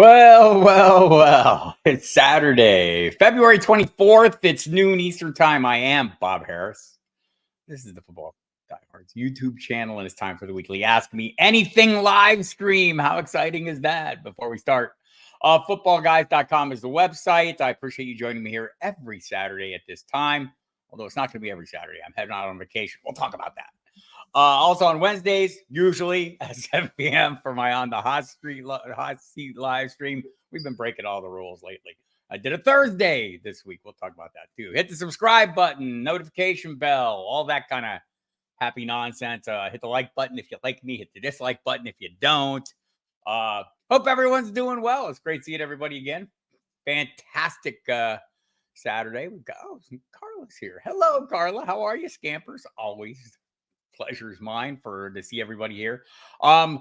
Well. It's Saturday, February 24th. It's noon Eastern time. I am Bob Harris. This is the Football Diehards YouTube channel, and it's time for the weekly Ask Me Anything live stream. How exciting is that? Before we start, FootballGuys.com is the website. I appreciate you joining me here every Saturday at this time, although it's not going to be every Saturday. I'm heading out on vacation. We'll talk about that. Also on Wednesdays, usually at 7 p.m. for my On the Hot Seat live stream. We've been breaking all the rules lately. I did a Thursday this week. We'll talk about that too. Hit the subscribe button, notification bell, all that kind of happy nonsense. Hit the like button if you like me. Hit the dislike button if you don't. Hope everyone's doing well. It's great seeing everybody again. Fantastic Saturday. We've got Carla's here. Hello, Carla. How are you, Scampers? Always pleasure is mine to see everybody here. A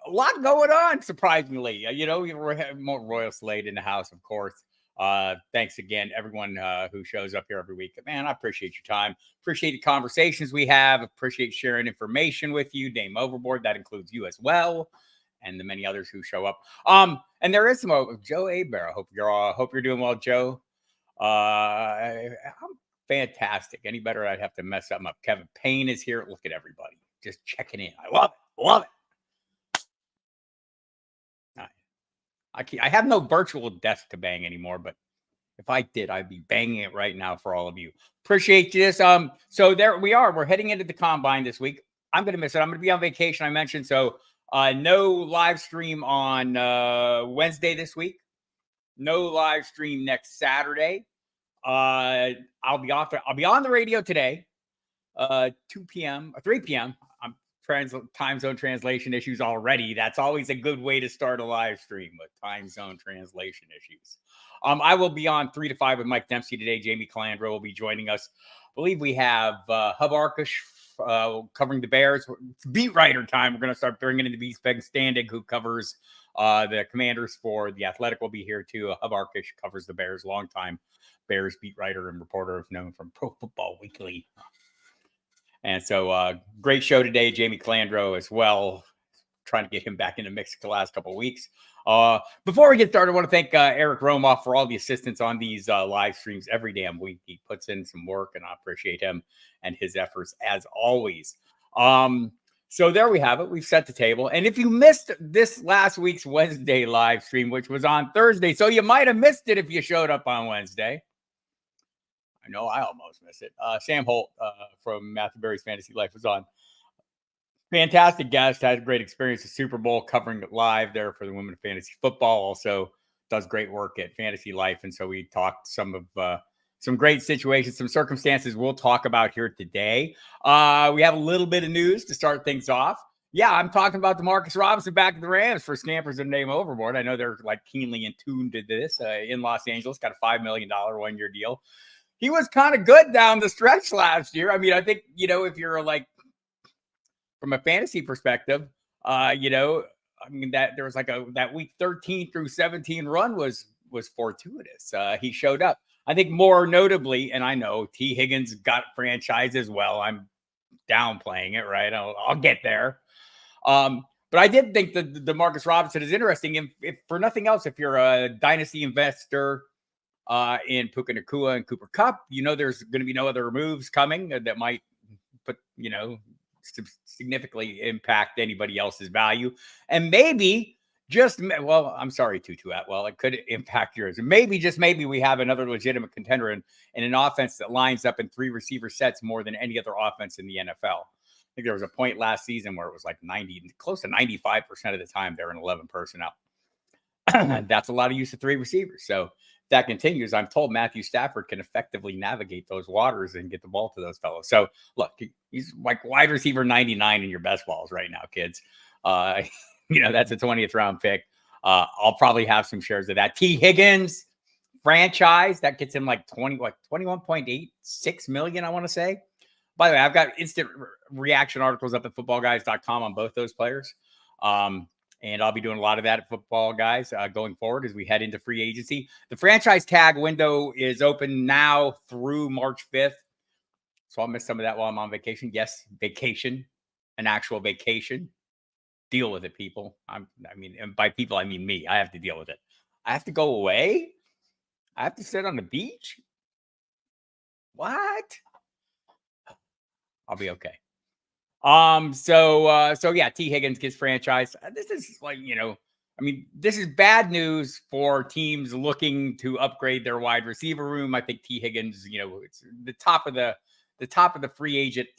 lot going on, surprisingly. We have more Royal Slade in the house, of course. Thanks again, everyone who shows up here every week. Man, I appreciate your time. Appreciate the conversations we have. Appreciate sharing information with you. Dame Overboard, that includes you as well, and the many others who show up. And there is some Joe Aber. Hope you're doing well, Joe. I'm fantastic. Any better, I'd have to mess something up. Kevin Payne is here. Look at everybody just checking in. I love it. I have no virtual desk to bang anymore, but if I did, I'd be banging it right now for all of you. Appreciate this. So there we are. We're heading into the combine this week. I'm going to miss it. I'm going to be on vacation, I mentioned. So no live stream on Wednesday this week. No live stream next Saturday. I'll be on the radio today, 2 p.m. or 3 p.m. I'm time zone translation issues already. That's always a good way to start a live stream with time zone translation issues. I will be on 3 to 5 with Mike Dempsey today. Jamie Calandro will be joining us. I believe we have Hub Arkush covering the Bears. It's beat writer time. We're going to start bringing in the Beast-Beg Standig, who covers the Commanders for The Athletic, will be here too. Hub Arkush covers the Bears, longtime Bears beat writer and reporter known from Pro Football Weekly. And so great show today. Jamie Calandro as well. Trying to get him back in the mix the last couple of weeks. Before we get started, I want to thank Eric Romoff for all the assistance on these live streams every damn week. He puts in some work, and I appreciate him and his efforts as always. So there we have it. We've set the table. And if you missed this last week's Wednesday live stream, which was on Thursday, so you might have missed it if you showed up on Wednesday. I know I almost missed it. Sam Holt from Matthew Berry's Fantasy Life was on. Fantastic guest. Had a great experience at Super Bowl, covering it live there for the Women of Fantasy Football. Also does great work at Fantasy Life. And so we talked some great situations, some circumstances we'll talk about here today. We have a little bit of news to start things off. Yeah, I'm talking about DeMarcus Robinson back at the Rams for Scampers and Name Overboard. I know they're like keenly in tune to this in Los Angeles. Got a $5 million one-year deal. He was kind of good down the stretch last year. I mean, I think, if you're like, from a fantasy perspective, that there was like that week 13 through 17 run was fortuitous. He showed up. I think more notably, and I know T. Higgins got franchise as well. I'm downplaying it, right? I'll get there. But I did think that DeMarcus Robinson is interesting. If for nothing else, if you're a dynasty investor in Puka Nacua and Cooper Kupp, there's going to be no other moves coming that might put, significantly impact anybody else's value. And maybe I'm sorry, Tutu Atwell, it could impact yours. And maybe we have another legitimate contender in an offense that lines up in 3 receiver sets more than any other offense in the NFL. I think there was a point last season where it was like close to 95% of the time they're in 11 personnel. That's a lot of use of 3 receivers. So if that continues, I'm told Matthew Stafford can effectively navigate those waters and get the ball to those fellows. So look, he's like wide receiver 99 in your best balls right now, kids. That's a 20th round pick. I'll probably have some shares of that. T. Higgins franchise, that gets him like 21.86 million, I want to say. By the way, I've got instant reaction articles up at FootballGuys.com on both those players. And I'll be doing a lot of that at Football Guys going forward as we head into free agency. The franchise tag window is open now through March 5th. So I'll miss some of that while I'm on vacation. Yes, vacation, an actual vacation. Deal with it, people. I mean, and by people, I mean me. I have to deal with it. I have to go away. I have to sit on the beach. What? I'll be okay. So yeah, T. Higgins gets franchised. This is like, I mean, this is bad news for teams looking to upgrade their wide receiver room. I think T. Higgins, it's the top of the free agent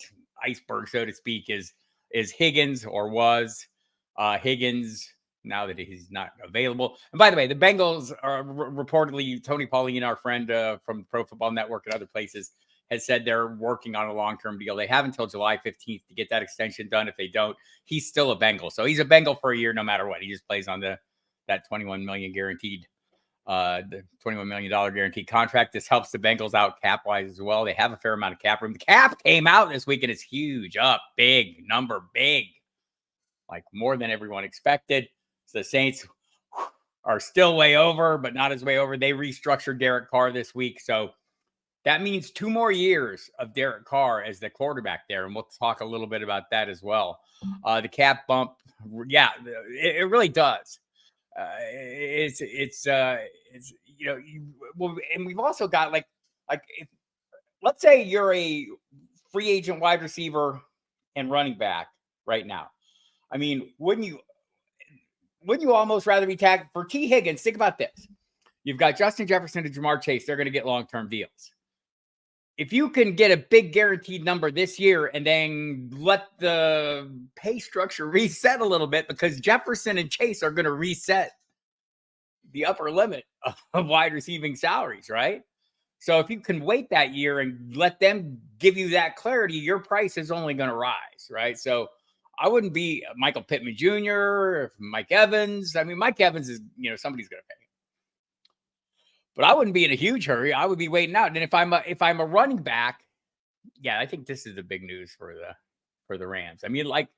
iceberg, so to speak, is Higgins, or was Higgins, now that he's not available. And by the way, the Bengals are reportedly, Tony Pauline, our friend from Pro Football Network and other places, has said they're working on a long-term deal. They have until July 15th to get that extension done. If they don't, he's still a Bengal. So he's a Bengal for a year no matter what. He just plays on that $21 million guaranteed, the $21 million guaranteed contract. This helps the Bengals out cap-wise as well. They have a fair amount of cap room. The cap came out this week and it's huge, up, big, like more than everyone expected. So the Saints are still way over, but not as way over. They restructured Derek Carr this week. So that means 2 more years of Derek Carr as the quarterback there. And we'll talk a little bit about that as well. The cap bump. Yeah, it really does. And we've also got like let's say you're a free agent wide receiver and running back right now. I mean, wouldn't you almost rather be tagged for T. Higgins? Think about this. You've got Justin Jefferson and Jamar Chase. They're going to get long-term deals. If you can get a big guaranteed number this year and then let the pay structure reset a little bit, because Jefferson and Chase are going to reset the upper limit of wide receiving salaries, right? So if you can wait that year and let them give you that clarity, your price is only going to rise, right? So I wouldn't be Michael Pittman Jr., Mike Evans. I mean, Mike Evans is, somebody's going to pay. But I wouldn't be in a huge hurry. I would be waiting out. And if I'm a running back, yeah, I think this is the big news for the Rams. I mean, like,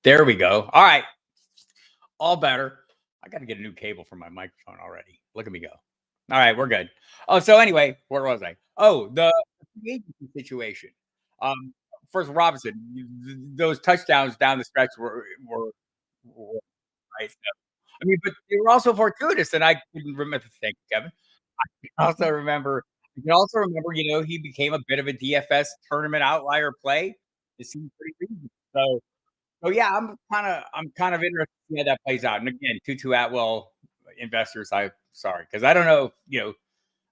there we go. All right. All better. I got to get a new cable for my microphone already. Look at me go. All right, we're good. Oh, so anyway, where was I? Oh, the agency situation. First, Robinson, those touchdowns down the stretch were right. I mean, but they were also fortuitous, and I couldn't remember. Thank you, Kevin. I also remember. You can also remember, he became a bit of a DFS tournament outlier play. It seemed pretty reasonable. So yeah, I'm kind of interested to see how that plays out. And again, Tutu Atwell investors, sorry, because I don't know.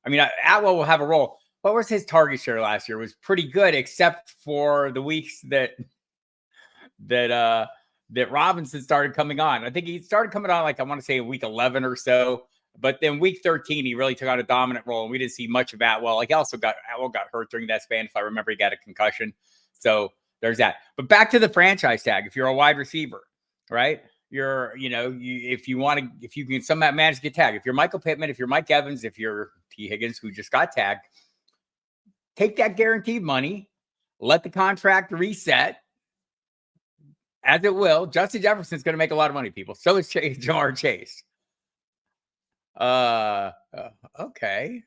I mean, Atwell will have a role. What was his target share last year? It was pretty good, except for the weeks that Robinson started coming on. I think he started coming on, like, I want to say week 11 or so. But then week 13, he really took on a dominant role, and we didn't see much of Atwell. Like, Atwell got hurt during that span. If I remember, he got a concussion. So there's that. But back to the franchise tag. If you're a wide receiver, right? If you can somehow manage to get tagged, if you're Michael Pittman, if you're Mike Evans, if you're T. Higgins, who just got tagged, take that guaranteed money, let the contract reset, as it will. Justin Jefferson's going to make a lot of money, people. So is Jamar Chase. Okay.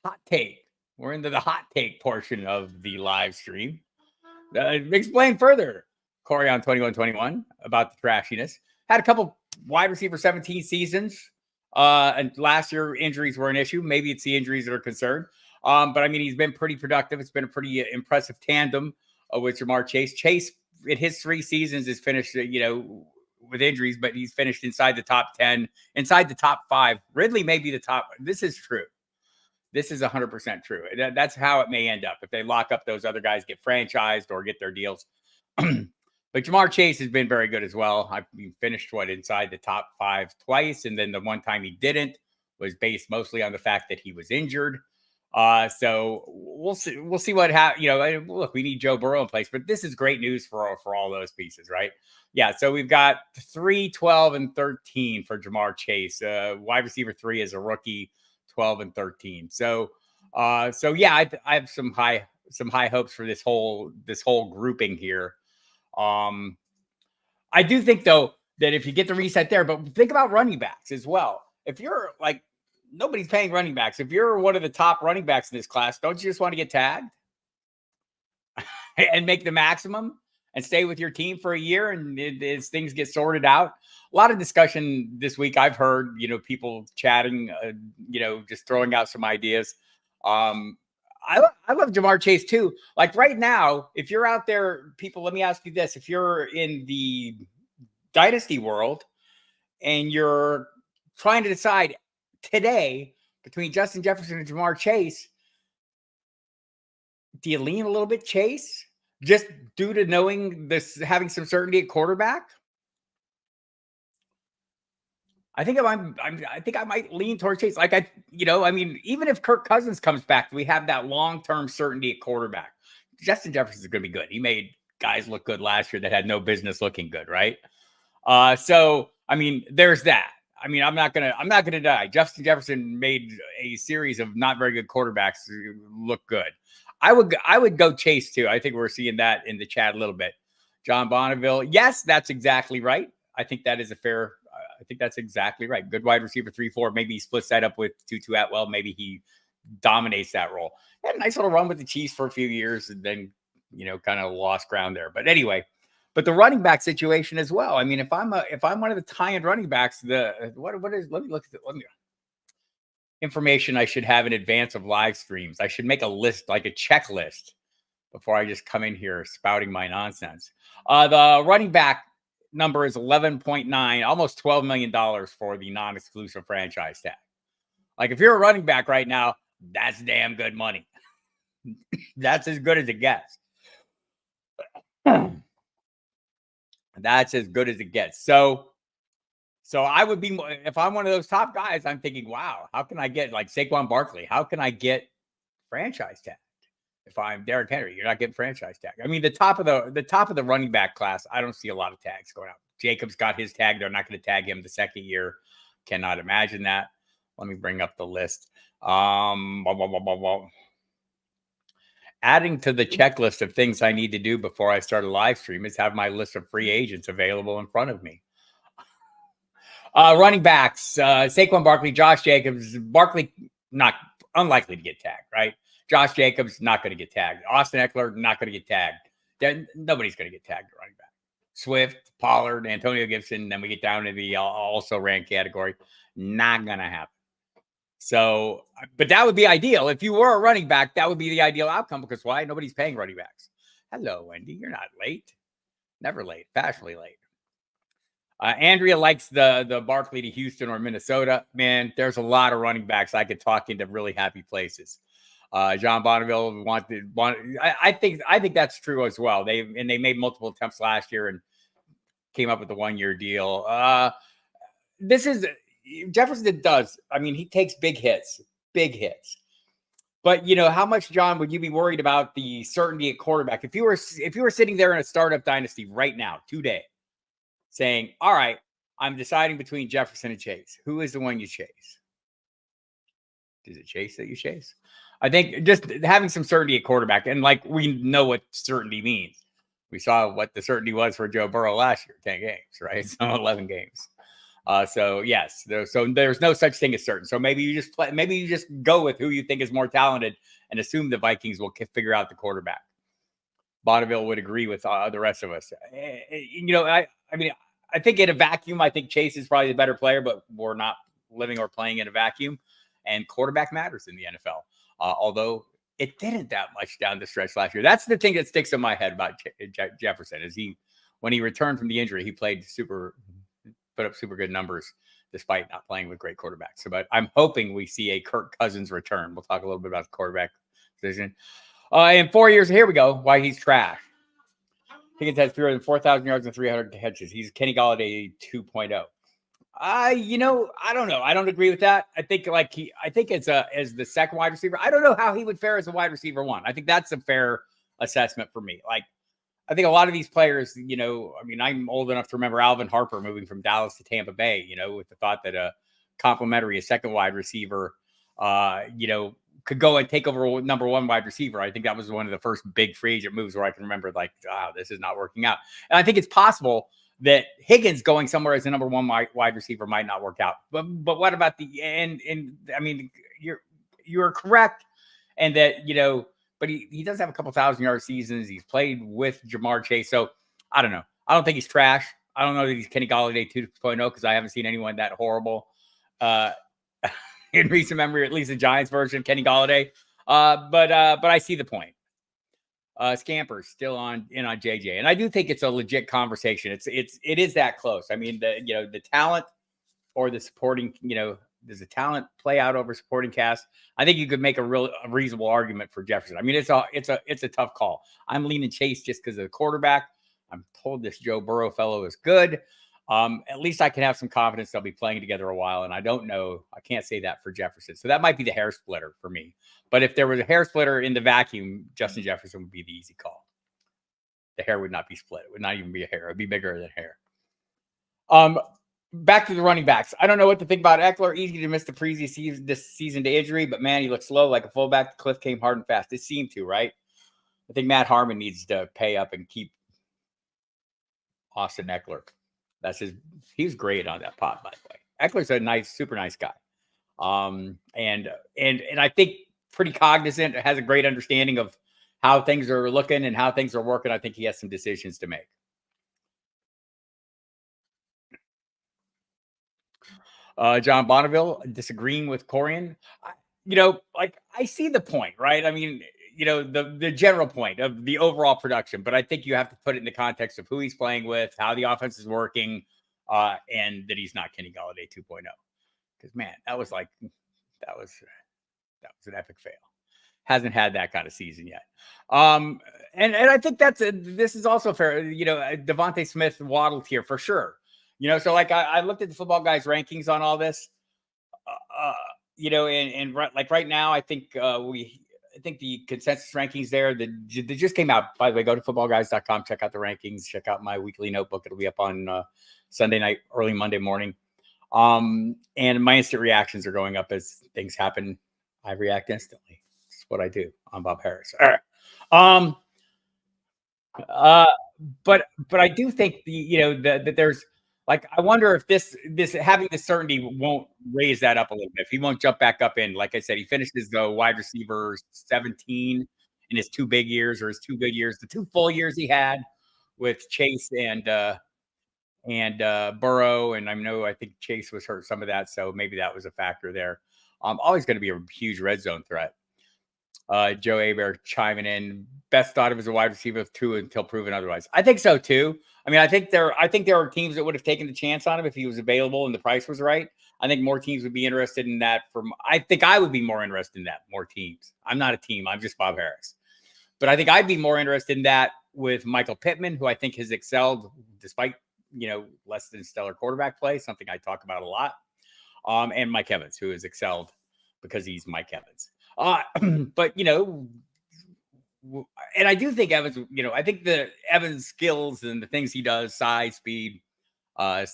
Hot take. We're into the hot take portion of the live stream. Explain further, Corey on 2121, about the trashiness. Had a couple wide receiver 17 seasons. And last year injuries were an issue. Maybe it's the injuries that are concerned. But I mean, he's been pretty productive. It's been a pretty impressive tandem with Jamar Chase. Chase, in his 3 seasons, is finished, with injuries, but he's finished inside the top 10, inside the top 5. Ridley may be the top. This is true. This is 100% true. That's how it may end up if they lock up those other guys, get franchised or get their deals. But Jamar Chase has been very good as well. He finished inside the top 5 twice, and then the one time he didn't was based mostly on the fact that he was injured. So we'll see. We'll see what happens. Look, we need Joe Burrow in place, but this is great news for all those pieces, right? Yeah. So we've got 3, 12, and 13 for Jamar Chase. Wide receiver 3 is a rookie, 12 and 13. So yeah, I have some high hopes for this whole grouping here. I do think though that if you get the reset there, but think about running backs as well. If you're like, nobody's paying running backs. If you're one of the top running backs in this class, don't you just want to get tagged and make the maximum and stay with your team for a year? And as things get sorted out, a lot of discussion this week. I've heard, people chatting, just throwing out some ideas. I love Jamar Chase too. Like right now, if you're out there, people, let me ask you this. If you're in the dynasty world and you're trying to decide today between Justin Jefferson and Jamar Chase, do you lean a little bit Chase just due to knowing this, having some certainty at quarterback? I think I might lean towards Chase. Like even if Kirk Cousins comes back, we have that long-term certainty at quarterback. Justin Jefferson is going to be good. He made guys look good last year that had no business looking good, right? So there's that. I'm not gonna die. Justin Jefferson made a series of not very good quarterbacks look good. I would go Chase too. I think we're seeing that in the chat a little bit. John Bonneville, yes, that's exactly right. I think that is a fair. I think that's exactly right. Good wide receiver 3-4. Maybe he splits that up with Tutu Atwell. Maybe he dominates that role. Had a nice little run with the Chiefs for a few years, and then kind of lost ground there. But anyway. But the running back situation as well. I mean, if I'm one of the high-end running backs, let me look at information I should have in advance of live streams. I should make a list, like a checklist, before I just come in here spouting my nonsense. The running back number is 11.9, almost $12 million for the non-exclusive franchise tag. Like if you're a running back right now, that's damn good money. That's as good as it gets. That's as good as it gets. So I would be, if I'm one of those top guys, I'm thinking, wow, how can I get like Saquon Barkley? How can I get franchise tag? If I'm Derrick Henry, you're not getting franchise tag. I mean, the top of the running back class, I don't see a lot of tags going out. Jacobs got his tag. They're not going to tag him the second year. Cannot imagine that. Let me bring up the list. Adding to the checklist of things I need to do before I start a live stream is have my list of free agents available in front of me. Running backs, Saquon Barkley, Josh Jacobs. Barkley, not unlikely to get tagged, right? Josh Jacobs, not going to get tagged. Austin Eckler, not going to get tagged. Nobody's going to get tagged at running back. Swift, Pollard, Antonio Gibson. Then we get down to the also ran category. Not going to happen. So, but that would be ideal. If you were a running back, that would be the ideal outcome because why? Nobody's paying running backs. Hello, Wendy. You're not late. Never late. Fashionably late. Andrea likes the Barkley to Houston or Minnesota. Man, there's a lot of running backs I could talk into really happy places. John Bonneville I think that's true as well. They made multiple attempts last year and came up with a 1-year deal. This is Jefferson does. I mean, he takes big hits. But how much, John, would you be worried about the certainty at quarterback if you were sitting there in a startup dynasty right now, today, saying, "All right, I'm deciding between Jefferson and Chase. Who is the one you chase?" Is it Chase that you chase? I think just having some certainty at quarterback, and like we know what certainty means. We saw what the certainty was for Joe Burrow last year, 10 games, right? So 11 games. So yes, there's no such thing as certain. So maybe you just go with who you think is more talented and assume the Vikings will figure out the quarterback. Bonneville would agree with the rest of us. I think in a vacuum, I think Chase is probably the better player, but we're not living or playing in a vacuum, and quarterback matters in the NFL. Although it didn't that much down the stretch last year. That's the thing that sticks in my head about Jefferson is when he returned from the injury, he played put up super good numbers despite not playing with great quarterbacks. So, but I'm hoping we see a Kirk Cousins return. We'll talk a little bit about the quarterback position. In 4 years, here we go. Why he's trash. Higgins has fewer than 4,000 yards and 300 catches. He's Kenny Galladay 2.0. I don't know. I don't agree with that. I think as the second wide receiver, I don't know how he would fare as a wide receiver one. I think that's a fair assessment for me. Like, I think a lot of these players, I'm old enough to remember Alvin Harper moving from Dallas to Tampa Bay, with the thought that a second wide receiver, could go and take over number one wide receiver. I think that was one of the first big free agent moves where I can remember, like, this is not working out. And I think it's possible that Higgins going somewhere as a number one wide receiver might not work out. But what about the end? And I mean, you're correct. And that, but he does have a couple 1,000-yard seasons. He's played with Jamar Chase. So I don't know. I don't think he's trash. I don't know that he's Kenny Galladay 2.0 because I haven't seen anyone that horrible in recent memory, at least the Giants version of Kenny Galladay. But I see the point. Scamper's still in on JJ, and I do think it's a legit conversation. It is that close. I mean, the talent or the supporting, does the talent play out over supporting cast? I think you could make a reasonable argument for Jefferson. I mean, it's a tough call. I'm leaning Chase just because of the quarterback. I'm told this Joe Burrow fellow is good. At least I can have some confidence they'll be playing together a while. And I don't know. I can't say that for Jefferson. So that might be the hair splitter for me. But if there was a hair splitter in the vacuum, Justin Jefferson would be the easy call. The hair would not be split. It would not even be a hair. It would be bigger than hair. Back to the running backs. I don't know what to think about Eckler. Easy to miss the previous season, this season to injury, but man, he looks slow like a fullback. The cliff came hard and fast. It seemed to, right? I think Matt Harmon needs to pay up and keep Austin Eckler. He's great on that pod, by the way. Eckler's a super nice guy. And I think pretty cognizant, has a great understanding of how things are looking and how things are working. I think he has some decisions to make. John Bonneville disagreeing with Corian. I see the point, right? I mean, the general point of the overall production, but I think you have to put it in the context of who he's playing with, how the offense is working, and that he's not Kenny Galladay 2.0. Because man, that was an epic fail. Hasn't had that kind of season yet. And I think this is also fair. Devontae Smith waddled here for sure. So like I looked at the Football Guys rankings on all this. Right now, I think the consensus rankings there that just came out. By the way, go to footballguys.com, check out the rankings, check out my weekly notebook. It'll be up on Sunday night, early Monday morning. And my instant reactions are going up as things happen. I react instantly. It's what I do. I'm Bob Harris. All right. But I do think that there's, like, I wonder if this having the certainty won't raise that up a little bit. If he won't jump back up in, like I said, he finishes the wide receiver 17 in his 2 big years or his 2 good years, the 2 full years he had with Chase and Burrow. And I think Chase was hurt some of that, so maybe that was a factor there. Always going to be a huge red zone threat. Joe Aber chiming in. Best thought of as a wide receiver too until proven otherwise. I think so too. I mean, I think there are teams that would have taken the chance on him if he was available and the price was right. I think more teams would be interested in that. I think I would be more interested in that. More teams. I'm not a team. I'm just Bob Harris. But I think I'd be more interested in that with Michael Pittman, who I think has excelled despite less than stellar quarterback play, something I talk about a lot. And Mike Evans, who has excelled because he's Mike Evans. But and I do think Evans, I think the Evans skills and the things he does, size, speed, high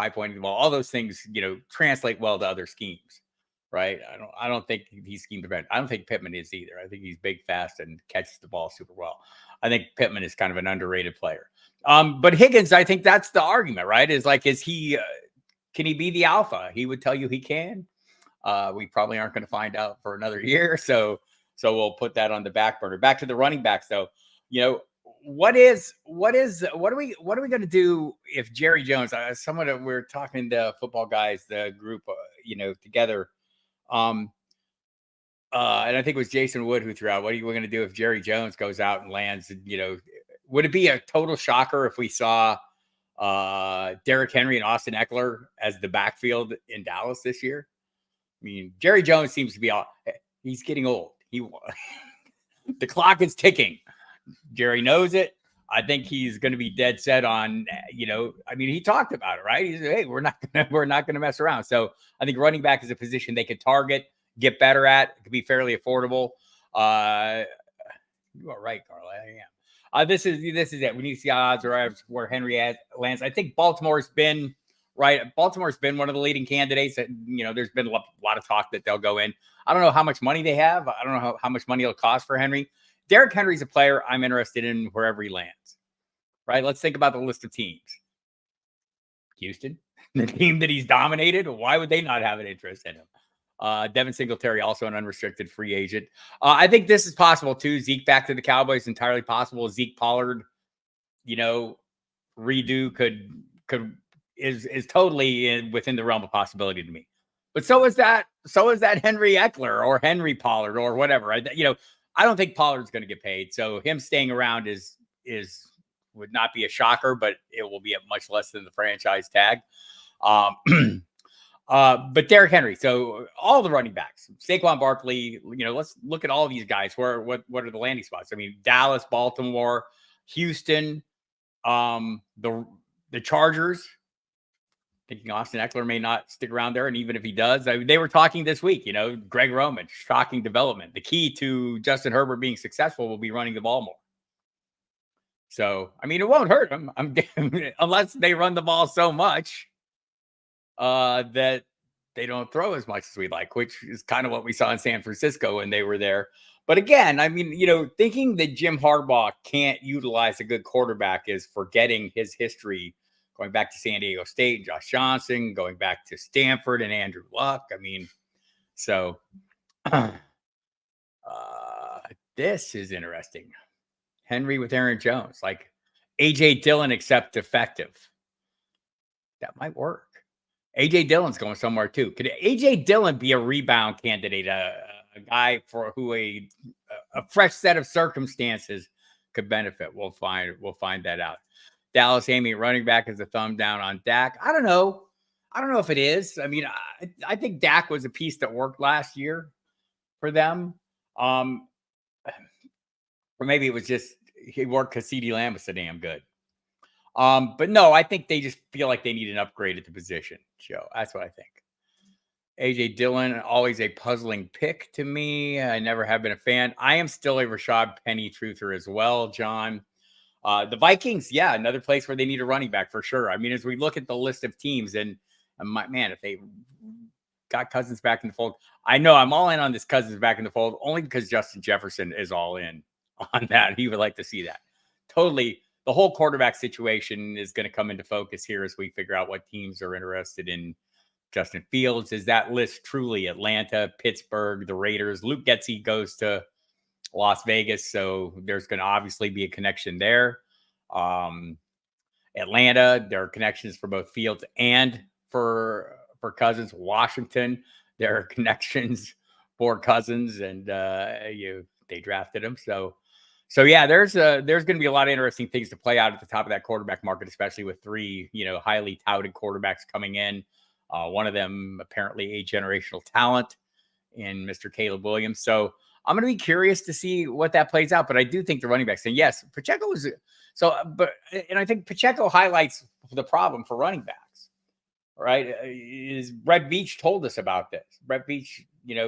pointing the ball, all those things, translate well to other schemes, right? I don't think he's scheme prevent. I don't think Pittman is either. I think he's big, fast, and catches the ball super well. I think Pittman is kind of an underrated player. But Higgins, I think that's the argument, right? Is he, can he be the alpha? He would tell you he can. We probably aren't going to find out for another year. So we'll put that on the back burner. Back to the running backs, though. What are we going to do if Jerry Jones? We're talking to Football Guys, the group, together. And I think it was Jason Wood who threw out, what are you going to do if Jerry Jones goes out and lands? Would it be a total shocker if we saw Derrick Henry and Austin Eckler as the backfield in Dallas this year. I mean, Jerry Jones seems to be he's getting old. The clock is ticking. Jerry knows it. I think he's going to be dead set on, I mean, he talked about it, right? He said, hey, we're not going to mess around. So I think running back is a position they could target, get better at. It could be fairly affordable. You are right, Carla. I am. This is it. We need to see how odds are where Henry lands. I think Baltimore's been right. Baltimore's been one of the leading candidates. There's been a lot of talk that they'll go in. I don't know how much money they have. I don't know how much money it'll cost for Henry. Derrick Henry's a player I'm interested in wherever he lands, right? Let's think about the list of teams. Houston, the team that he's dominated. Why would they not have an interest in him? Devin Singletary, also an unrestricted free agent. I think this is possible too. Zeke back to the Cowboys, entirely possible. Zeke Pollard, redo is totally within the realm of possibility to me. But so is that Henry Eckler or Henry Pollard or whatever. I don't think Pollard's going to get paid. So him staying around would not be a shocker, but it will be at much less than the franchise tag. But Derrick Henry. So all the running backs, Saquon Barkley, let's look at all these guys. What are the landing spots? I mean, Dallas, Baltimore, Houston, the Chargers. Thinking Austin Eckler may not stick around there. And even if he does, they were talking this week, Greg Roman, shocking development. The key to Justin Herbert being successful will be running the ball more. So, I mean, it won't hurt him unless they run the ball so much that they don't throw as much as we'd like, which is kind of what we saw in San Francisco when they were there. But again, I mean, thinking that Jim Harbaugh can't utilize a good quarterback is forgetting his history going back to San Diego State, Josh Johnson, going back to Stanford and Andrew Luck. I mean, so this is interesting. Henry with Aaron Jones, like A.J. Dillon, except effective. That might work. A.J. Dillon's going somewhere too. Could A.J. Dillon be a rebound candidate, a guy for who a fresh set of circumstances could benefit? We'll find that out. Dallas aiming running back as a thumb down on Dak. I don't know if it is. I mean, I think Dak was a piece that worked last year for them. Or maybe it was just he worked because CeeDee Lamb was so damn good. But no, I think they just feel like they need an upgrade at the position, Joe. That's what I think. A.J. Dillon, always a puzzling pick to me. I never have been a fan. I am still a Rashad Penny truther as well, John. The Vikings, yeah, another place where they need a running back for sure. I mean, as we look at the list of teams, and if they got Cousins back in the fold, I know I'm all in on this Cousins back in the fold only because Justin Jefferson is all in on that. He would like to see that. Totally, the whole quarterback situation is going to come into focus here as we figure out what teams are interested in Justin Fields. Is that list truly Atlanta, Pittsburgh, the Raiders? Luke Getsy goes to Las Vegas, so there's going to obviously be a connection there. Atlanta, there are connections for both Fields and for Cousins. Washington, there are connections for Cousins, and they drafted him. So yeah, there's going to be a lot of interesting things to play out at the top of that quarterback market, especially with three highly touted quarterbacks coming in. One of them apparently a generational talent in Mr. Caleb Williams. So I'm going to be curious to see what that plays out, but I do think the running backs, and yes, Pacheco was and I think Pacheco highlights the problem for running backs, right? Is Brett Veach told us about this. Brett Veach,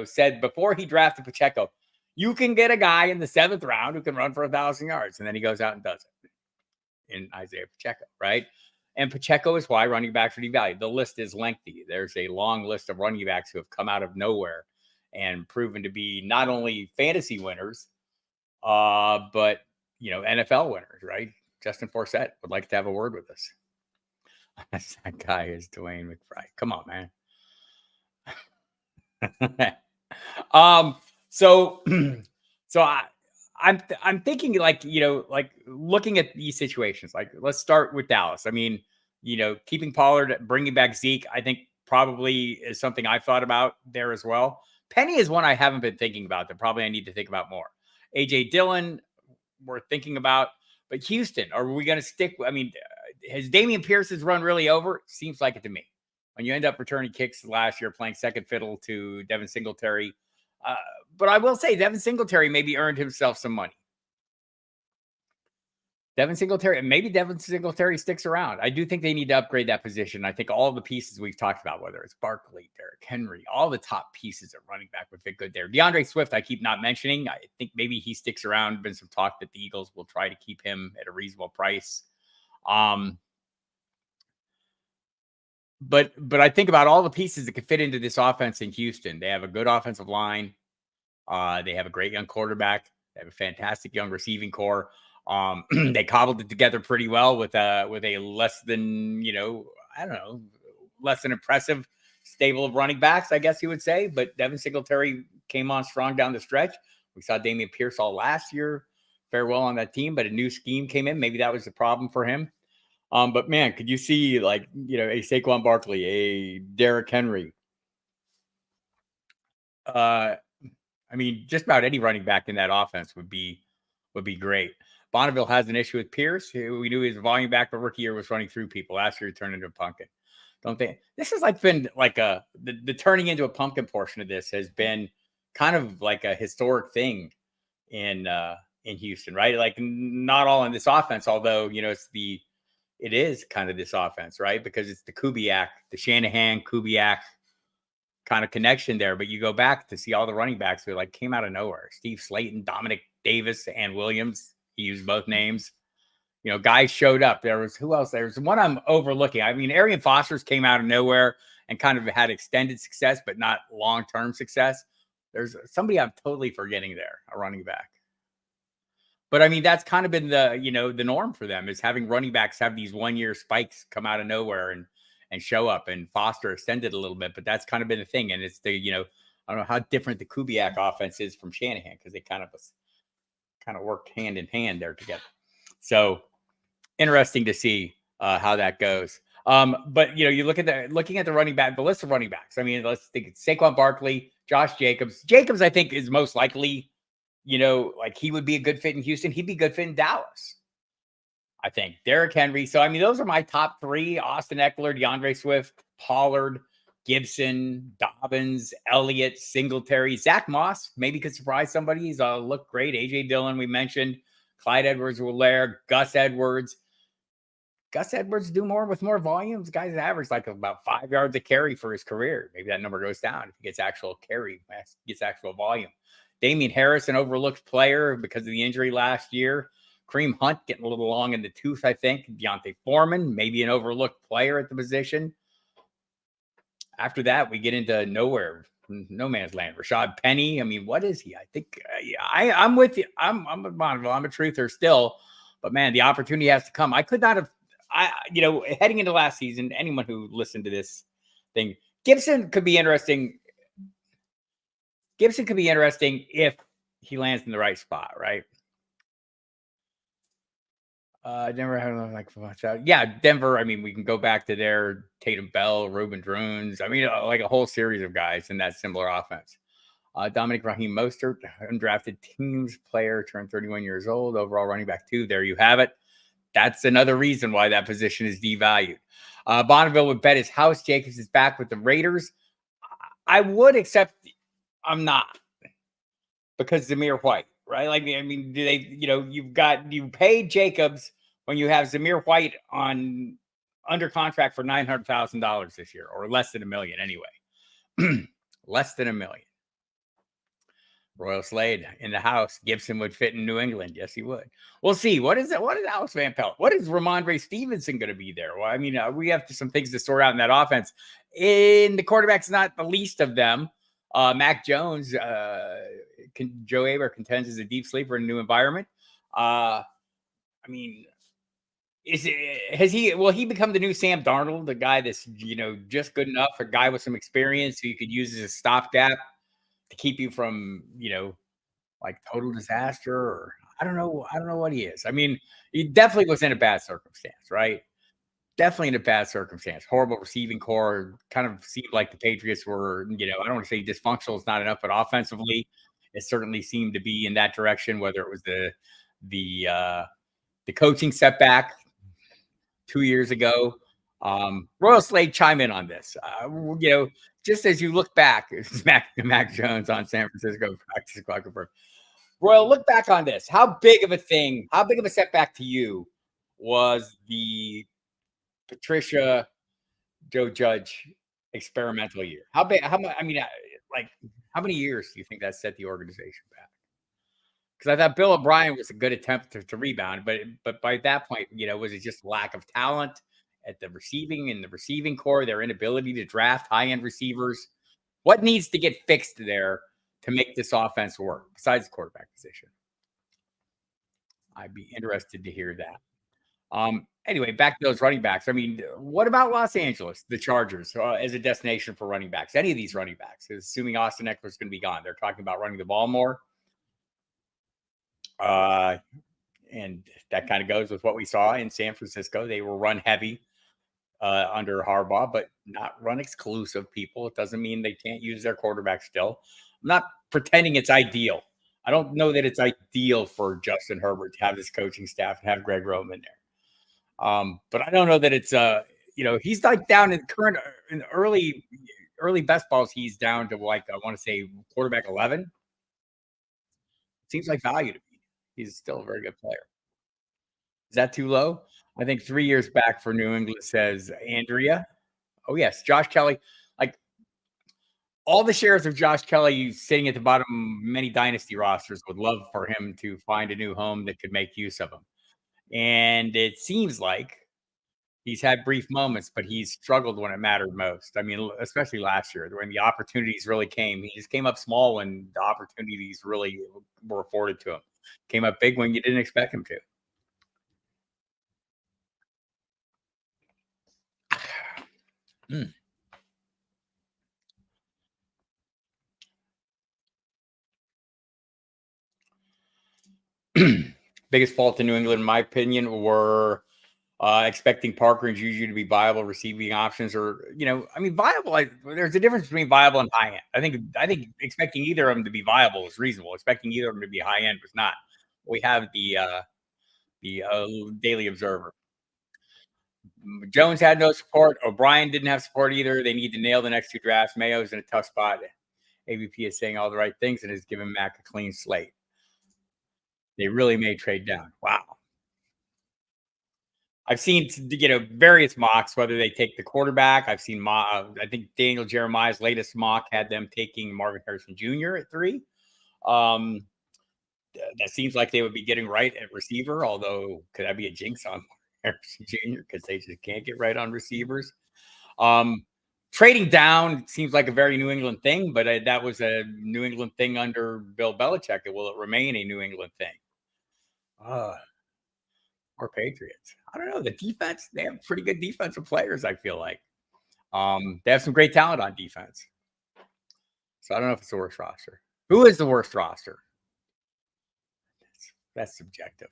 said before he drafted Pacheco, you can get a guy in the 7th round who can run for 1,000 yards, and then he goes out and does it in Isaiah Pacheco, right? And Pacheco is why running backs are devalued. The list is lengthy. There's a long list of running backs who have come out of nowhere and proven to be not only fantasy winners, but NFL winners, right? Justin Forsett would like to have a word with us. That guy is Dwayne McBride. Come on, man. So I'm thinking like looking at these situations. Like let's start with Dallas. I mean, keeping Pollard, bringing back Zeke, I think probably is something I've thought about there as well. Penny is one I haven't been thinking about that probably I need to think about more. A.J. Dillon, we're thinking about, but Houston, are we going to stick? I mean, has Damian Pierce's run really over? Seems like it to me. When you end up returning kicks last year, playing second fiddle to Devin Singletary. Uh, but I will say Devin Singletary maybe earned himself some money. Devin Singletary, maybe Devin Singletary sticks around. I do think they need to upgrade that position. I think all the pieces we've talked about, whether it's Barkley, Derrick Henry, all the top pieces at running back would fit good there. DeAndre Swift, I keep not mentioning. I think maybe he sticks around. Been some talk that the Eagles will try to keep him at a reasonable price. But I think about all the pieces that could fit into this offense in Houston. They have a good offensive line. They have a great young quarterback. They have a fantastic young receiving core. They cobbled it together pretty well with a less than, I don't know, less than impressive stable of running backs, I guess you would say. But Devin Singletary came on strong down the stretch. We saw Damian Pierce all last year fare well on that team, but a new scheme came in. Maybe that was the problem for him. But man, could you see a Saquon Barkley, a Derrick Henry? Just about any running back in that offense would be great. Bonneville has an issue with Pierce. We knew he was a volume back, but rookie year was running through people. Last year, he turned into a pumpkin. Don't think this has been the turning into a pumpkin portion of this has been kind of like a historic thing in Houston, right? Like not all in this offense, although it is kind of this offense, right? Because it's the Kubiak, the Shanahan Kubiak kind of connection there. But you go back to see all the running backs who came out of nowhere. Steve Slayton, Dominic Davis, and Williams. He used both names. Guys showed up. There was who else? There's one I'm overlooking. Arian Foster's came out of nowhere and kind of had extended success, but not long-term success. There's somebody I'm totally forgetting there, a running back. But that's kind of been the norm for them is having running backs have these 1-year spikes come out of nowhere and show up. And Foster extended a little bit, but that's kind of been the thing. And it's I don't know how different the Kubiak offense is from Shanahan because they kind of worked hand in hand there together. So interesting to see how that goes. But you looking at the running back, the list of running backs. Let's think it's Saquon Barkley, Josh Jacobs. Jacobs, I think, is most likely, he would be a good fit in Houston. He'd be a good fit in Dallas. I think Derrick Henry. So those are my top three: Austin Eckler, DeAndre Swift, Pollard, Gibson, Dobbins, Elliott, Singletary, Zach Moss. Maybe could surprise somebody. He's looked great. AJ Dillon, we mentioned. Clyde Edwards-Helaire, Gus Edwards. Gus Edwards do more with more volumes. Guys average about 5 yards a carry for his career. Maybe that number goes down if he gets actual carry, gets actual volume. Damian Harris, an overlooked player because of the injury last year. Kareem Hunt getting a little long in the tooth, I think. Deontay Foreman, maybe an overlooked player at the position. After that, we get into nowhere, no man's land. Rashad Penny, what is he? I think I'm with you. I'm a Bonneville. I'm a truther still. But, man, the opportunity has to come. I could not have heading into last season, anyone who listened to this thing, Gibson could be interesting. Gibson could be interesting if he lands in the right spot, right? Denver had Denver. We can go back to their Tatum Bell, Ruben Drones. A whole series of guys in that similar offense. Dominic Raheem Mostert, undrafted teams player, turned 31 years old, overall running back 2. There you have it. That's another reason why that position is devalued. Bonneville would bet his house Jacobs is back with the Raiders. I would, except I'm not, because Zamir White, right? Do they, you paid Jacobs when you have Zamir White under contract for $900,000 this year, or less than $1 million anyway. Less than $1 million. Royal Slade in the house. Gibson would fit in New England. Yes, he would. We'll see. What is Alex Van Pelt? What is Ramondre Stevenson going to be there? Well, we have some things to sort out in that offense. In the quarterback's not the least of them. Mac Jones, Joe Aber contends as a deep sleeper in a new environment. Will he become the new Sam Darnold, the guy that's, just good enough, a guy with some experience who you could use as a stopgap to keep you from, total disaster? Or I don't know what he is. He definitely was in a bad circumstance, right? Definitely in a bad circumstance. Horrible receiving core. Kind of seemed like the Patriots were, I don't want to say dysfunctional is not enough, but offensively, it certainly seemed to be in that direction, whether it was the coaching setback, 2 years ago. Royal Slade, chime in on this. Just as you look back, it's Mac Jones on San Francisco practice squad confirmed. Royal, look back on this. How big of a setback to you was the Patricia Joe Judge experimental year? How big? How much? I mean, like, how many years do you think that set the organization back? Because I thought Bill O'Brien was a good attempt to rebound, but by that point, was it just lack of talent at the receiving core, their inability to draft high end receivers? What needs to get fixed there to make this offense work besides the quarterback position? I'd be interested to hear that. Anyway, back to those running backs. I mean, what about Los Angeles, the Chargers, as a destination for running backs? Any of these running backs, assuming Austin Eckler's going to be gone. They're talking about running the ball more. And that kind of goes with what we saw in San Francisco. They were run heavy under Harbaugh, but not run exclusive, people. It doesn't mean they can't use their quarterback still. I'm not pretending it's ideal. I don't know that it's ideal for Justin Herbert to have this coaching staff and have Greg Roman there. But I don't know that it's he's like down in early best balls. He's down to I want to say quarterback 11. Seems like value to me. He's still a very good player. Is that too low? I think 3 years back for New England says Andrea. Oh yes, Josh Kelly. Like all the shares of Josh Kelly sitting at the bottom of many dynasty rosters would love for him to find a new home that could make use of him. And it seems like he's had brief moments, but he's struggled when it mattered most. I mean, especially last year when the opportunities really came. He just came up small when the opportunities really were afforded to him. Came up big when you didn't expect him to. Biggest fault in New England, in my opinion, were expecting Parker and Juju to be viable receiving options, or viable. There's a difference between viable and high end. I think expecting either of them to be viable is reasonable. Expecting either of them to be high end was not. We have the Daily Observer. Jones had no support. O'Brien didn't have support either. They need to nail the next two drafts. Mayo's in a tough spot. AVP is saying all the right things and has given Mac a clean slate. They really may trade down. Wow. I've seen various mocks whether they take the quarterback. I've seen I think Daniel Jeremiah's latest mock had them taking Marvin Harrison Jr. at 3. That seems like they would be getting right at receiver. Although could that be a jinx on Harrison Jr. because they just can't get right on receivers? Trading down seems like a very New England thing, but that was a New England thing under Bill Belichick. Will it remain a New England thing? Or Patriots. I don't know. The defense, they have pretty good defensive players, I feel like. They have some great talent on defense. So I don't know if it's the worst roster. Who is the worst roster? That's subjective.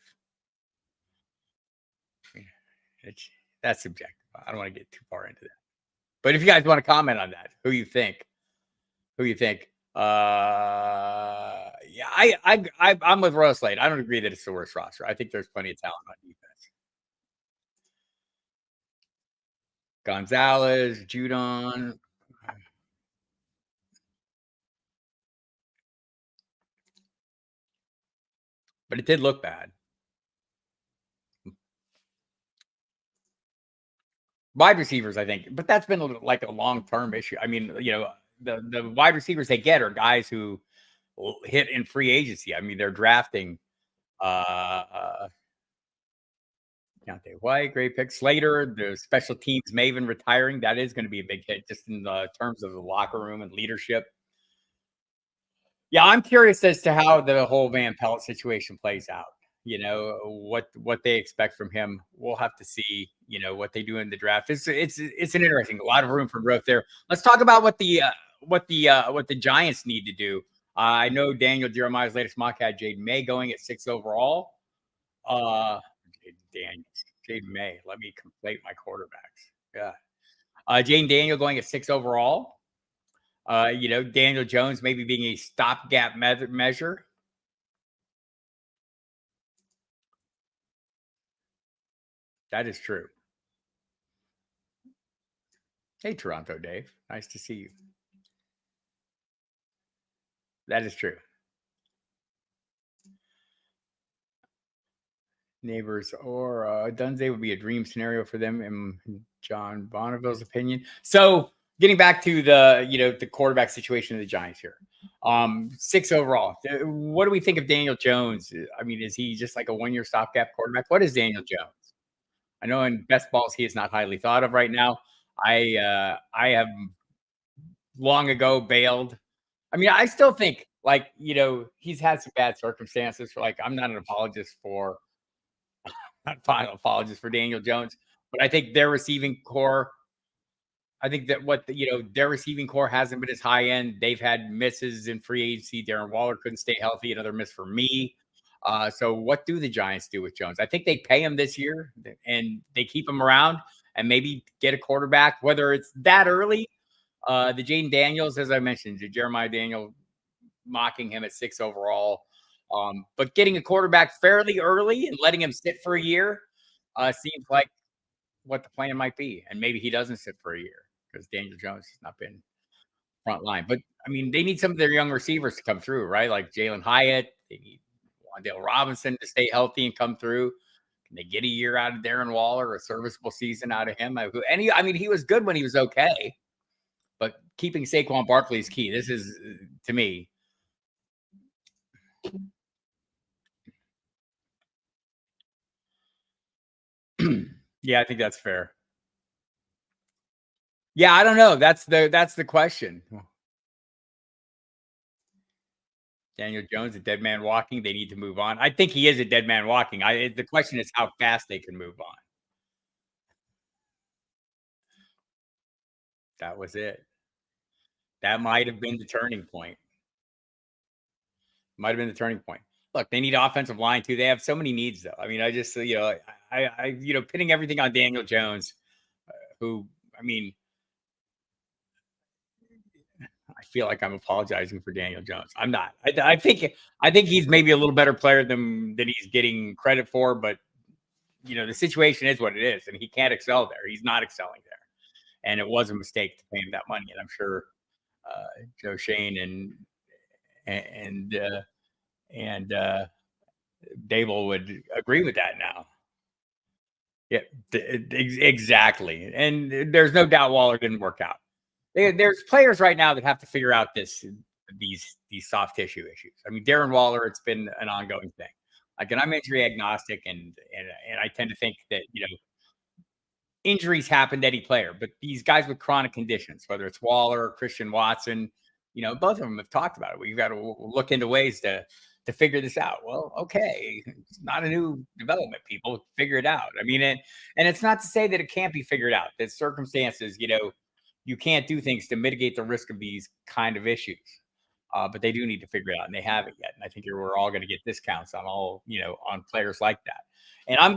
That's subjective. I don't want to get too far into that. But if you guys want to comment on that, who you think? I'm with Royal Slade. I don't agree that it's the worst roster. I think there's plenty of talent on defense. Gonzalez, Judon. But it did look bad. Wide receivers, I think, but that's been like a long-term issue. I mean, the wide receivers they get are guys who hit in free agency. I mean, they're drafting Deontay White, great pick. Slater, the special teams maven retiring. That is going to be a big hit just in the terms of the locker room and leadership. Yeah, I'm curious as to how the whole Van Pelt situation plays out. What they expect from him. We'll have to see. What they do in the draft. It's an interesting. A lot of room for growth there. Let's talk about what the Giants need to do. I know Daniel Jeremiah's latest mock had Jaden May going at 6 overall. Jaden May. Let me complete my quarterbacks. Yeah. Jaden Daniel going at 6 overall. Daniel Jones maybe being a stopgap measure. That is true. Hey, Toronto Dave. Nice to see you. That is true. Neighbors or Dunze would be a dream scenario for them, in John Bonneville's opinion. So, getting back to the quarterback situation of the Giants here. 6 overall. What do we think of Daniel Jones? I mean, is he just like a one-year stopgap quarterback? What is Daniel Jones? I know in best balls he is not highly thought of right now. I have long ago bailed. I mean, I still think like he's had some bad circumstances. Like I'm not an apologist for not final apologist for Daniel Jones, but I think their receiving core. I think that their receiving core hasn't been as high end. They've had misses in free agency. Darren Waller couldn't stay healthy. Another miss for me. So what do the Giants do with Jones? I think they pay him this year and they keep him around and maybe get a quarterback, whether it's that early. The Jaden Daniels, as I mentioned, Jeremiah Daniel mocking him at 6 overall. But getting a quarterback fairly early and letting him sit for a year seems like what the plan might be. And maybe he doesn't sit for a year because Daniel Jones has not been front line. But I mean, they need some of their young receivers to come through, right? Like Jalen Hyatt. They need Wandale Robinson to stay healthy and come through. Can they get a year out of Darren Waller, a serviceable season out of him? I mean, he was good when he was okay, but keeping Saquon Barkley is key. This is, to me, yeah, I think that's fair. Yeah, I don't know. That's the question. Daniel Jones, a dead man walking. They need to move on. I think he is a dead man walking. The question is how fast they can move on. That was it. That might have been the turning point. Might have been the turning point. Look, they need offensive line too. They have so many needs, though. I mean, I just pitting everything on Daniel Jones, who I mean, I feel like I'm apologizing for Daniel Jones. I'm not. I think he's maybe a little better player than he's getting credit for, but the situation is what it is, and he can't excel there. He's not excelling there, and it was a mistake to pay him that money. And I'm sure Joe Shane and Dable would agree with that now. Yeah, exactly. And there's no doubt Waller didn't work out. There's players right now that have to figure out these soft tissue issues. I mean, Darren Waller, it's been an ongoing thing. Like, and I'm injury agnostic, and I tend to think that injuries happen to any player, but these guys with chronic conditions, whether it's Waller or Christian Watson, both of them have talked about it. We've got to look into ways to figure this out. Well, okay, it's not a new development. People figure it out. I mean, and it's not to say that it can't be figured out. That circumstances, you can't do things to mitigate the risk of these kind of issues. But they do need to figure it out, and they haven't yet. And I think we're all going to get discounts on on players like that. And I'm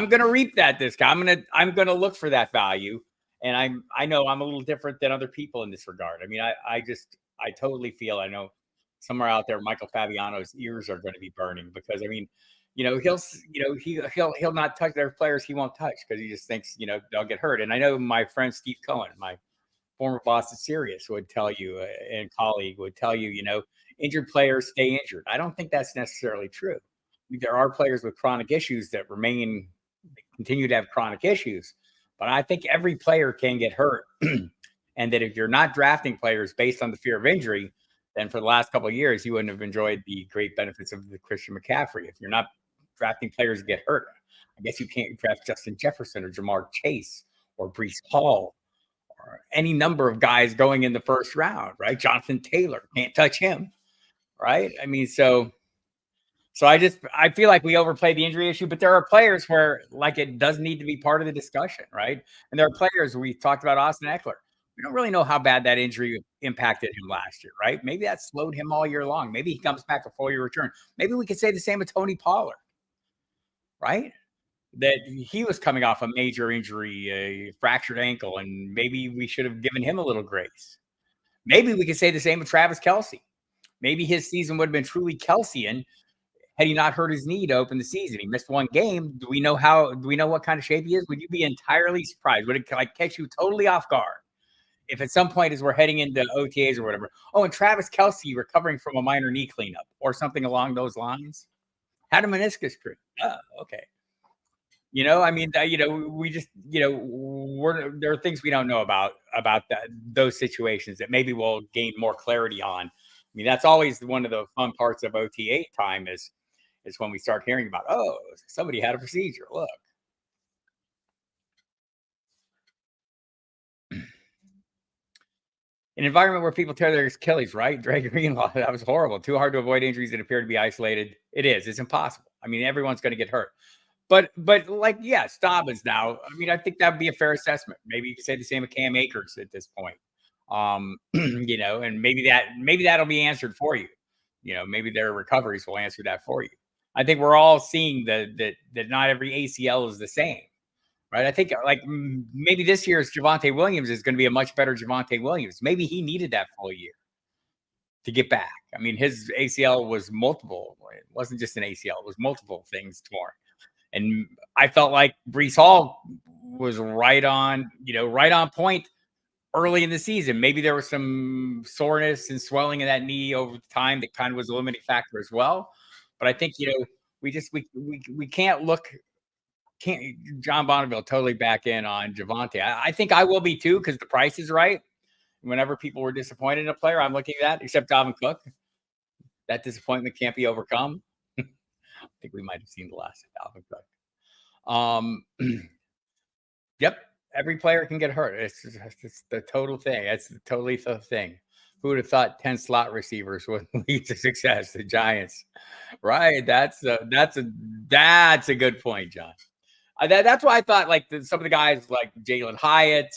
gonna reap that discount. I'm gonna look for that value. And I know I'm a little different than other people in this regard. I mean, I totally feel I know somewhere out there Michael Fabiano's ears are going to be burning because I mean, he'll not touch their players he won't touch because he just thinks they'll get hurt. And I know my friend Steve Cohen, my former boss at Sirius would tell you, and colleague would tell you, injured players stay injured. I don't think that's necessarily true. There are players with chronic issues that continue to have chronic issues, but I think every player can get hurt. And that if you're not drafting players based on the fear of injury, then for the last couple of years, you wouldn't have enjoyed the great benefits of the Christian McCaffrey. If you're not drafting players to get hurt, I guess you can't draft Justin Jefferson or Jamar Chase or Brees Hall or any number of guys going in the first round, right? Jonathan Taylor, can't touch him, right? I mean, so I feel like we overplay the injury issue, but there are players where like it does need to be part of the discussion, right? And there are players we talked about Austin Eckler. We don't really know how bad that injury impacted him last year, right? Maybe that slowed him all year long. Maybe he comes back a full year return. Maybe we could say the same of Tony Pollard, right? That he was coming off a major injury, a fractured ankle, and maybe we should have given him a little grace. Maybe we could say the same of Travis Kelce. Maybe his season would have been truly Kelcean had he not hurt his knee to open the season. He missed one game. Do we know what kind of shape he is? Would you be entirely surprised? Would it like catch you totally off guard if at some point as we're heading into OTAs or whatever. Oh, and Travis Kelsey recovering from a minor knee cleanup or something along those lines. Had a meniscus strain. Oh, okay. I mean, we just, there are things we don't know about those situations that maybe we'll gain more clarity on. I mean, that's always one of the fun parts of OTA time is when we start hearing about, oh, somebody had a procedure. Look, an environment where people tear their Achilles, right? Drake Greenlaw, that was horrible. Too hard to avoid injuries that appear to be isolated. It is. It's impossible. I mean, everyone's going to get hurt. But like, yeah, Dobbins now. I mean, I think that would be a fair assessment. Maybe you could say the same of Cam Akers at this point. And maybe that'll be answered for you. Maybe their recoveries will answer that for you. I think we're all seeing that not every ACL is the same, right? I think like maybe this year's Javonte Williams is going to be a much better Javonte Williams. Maybe he needed that full year to get back. I mean, his ACL was multiple. It wasn't just an ACL; it was multiple things torn. And I felt like Breece Hall was right on point early in the season. Maybe there was some soreness and swelling in that knee over time that kind of was a limiting factor as well. But I think, we can't John Bonneville totally back in on Javonte. I think I will be too, because the price is right. Whenever people were disappointed in a player, I'm looking at that, except Dalvin Cook. That disappointment can't be overcome. I think we might have seen the last of Dalvin Cook. Yep. Every player can get hurt. It's the total thing. It's totally the thing. Who would have thought 10 slot receivers would lead to success? The Giants, right? That's a good point, John. That's why I thought like some of the guys like Jalen Hyatt,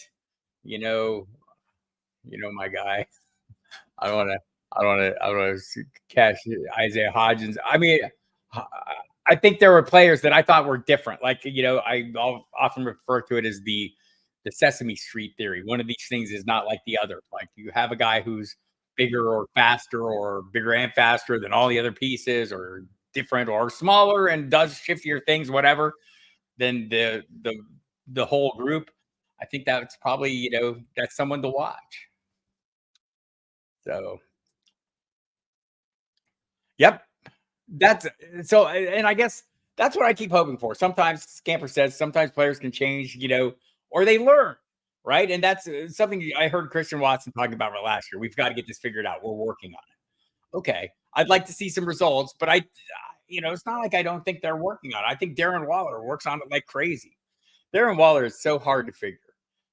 you know, my guy. I don't want to cash Isaiah Hodgins. I mean, I think there were players that I thought were different. Like, I'll often refer to it as the Sesame Street theory. One of these things is not like the other. Like you have a guy who's bigger or faster or bigger and faster than all the other pieces, or different or smaller and does shiftier things, whatever, than the whole group. I think that's probably, that's someone to watch. So, yep. That's so, and I guess that's what I keep hoping for. Sometimes Scamper says sometimes players can change, or they learn, right? And that's something I heard Christian Watson talking about last year. We've got to get this figured out. We're working on it. Okay, I'd like to see some results, but it's not like I don't think they're working on it. I think Darren Waller works on it like crazy. Darren Waller is so hard to figure.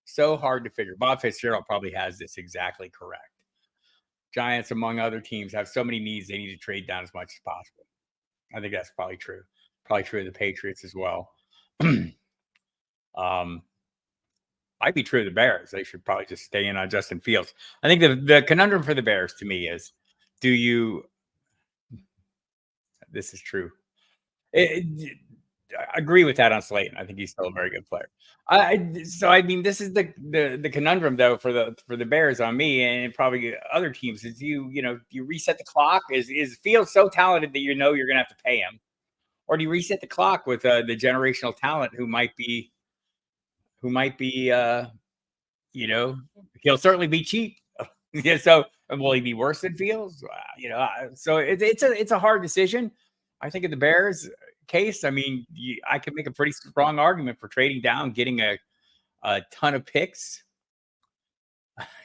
So hard to figure. Bob Fitzgerald probably has this exactly correct. Giants, among other teams, have so many needs they need to trade down as much as possible. I think that's probably true. Probably true of the Patriots as well. Might be true of the Bears. They should probably just stay in on Justin Fields. I think the conundrum for the Bears to me is, this is true. I agree with that on Slayton. I think he's still a very good player. I mean, this is the conundrum though for the Bears on me and probably other teams is you reset the clock. Is Fields so talented that you're going to have to pay him, or do you reset the clock with the generational talent who might be he'll certainly be cheap. Yeah. So will he be worse than Fields? So it's a hard decision. I think in the Bears case, I mean, I could make a pretty strong argument for trading down, getting a ton of picks,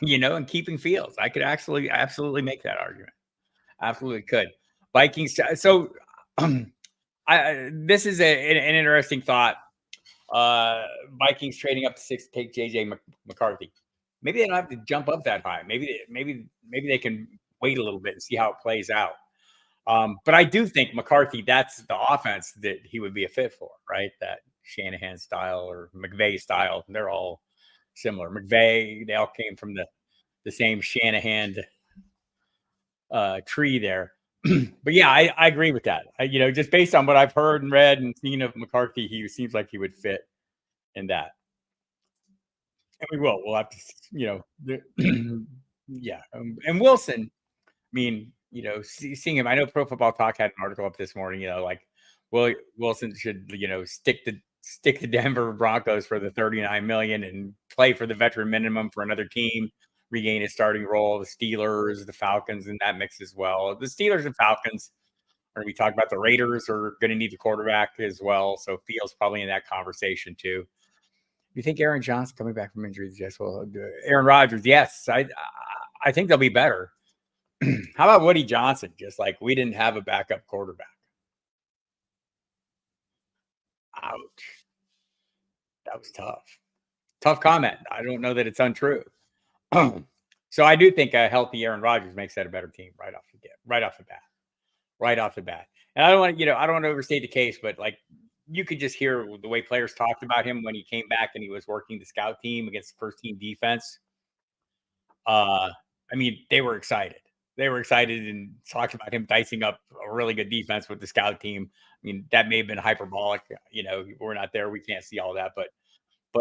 and keeping Fields. I could actually absolutely make that argument. Absolutely could. Vikings. So this is an interesting thought. Vikings trading up to 6 to take JJ McCarthy. Maybe they don't have to jump up that high. Maybe they can wait a little bit and see how it plays out. But I do think McCarthy, that's the offense that he would be a fit for, right? That Shanahan style or McVay style. They're all similar. McVay, they all came from the same Shanahan tree there. But yeah, I agree with that. Just based on what I've heard and read and seen of McCarthy, he seems like he would fit in that. And we will. We'll have to, yeah. And Wilson, I mean, seeing him, I know Pro Football Talk had an article up this morning, like, Wilson should, stick to stick to Denver Broncos for the 39 million and play for the veteran minimum for another team, regain a starting role. The Steelers, the Falcons in that mix as well. The Steelers and Falcons, or we talk about the Raiders, are going to need the quarterback as well. So Fields probably in that conversation too. You think Aaron Johnson coming back from injury? Yes, well, Aaron Rodgers, yes. I think they'll be better. How about Woody Johnson? Just like we didn't have a backup quarterback. Ouch. That was tough. Tough comment. I don't know that it's untrue. So I do think a healthy Aaron Rodgers makes that a better team right off the bat. Right off the bat. And I don't want I don't want to overstate the case, but like you could just hear the way players talked about him when he came back and he was working the scout team against first team defense. I mean, they were excited. They were excited and talked about him dicing up a really good defense with the scout team. I mean, that may have been hyperbolic. We're not there. We can't see all that, but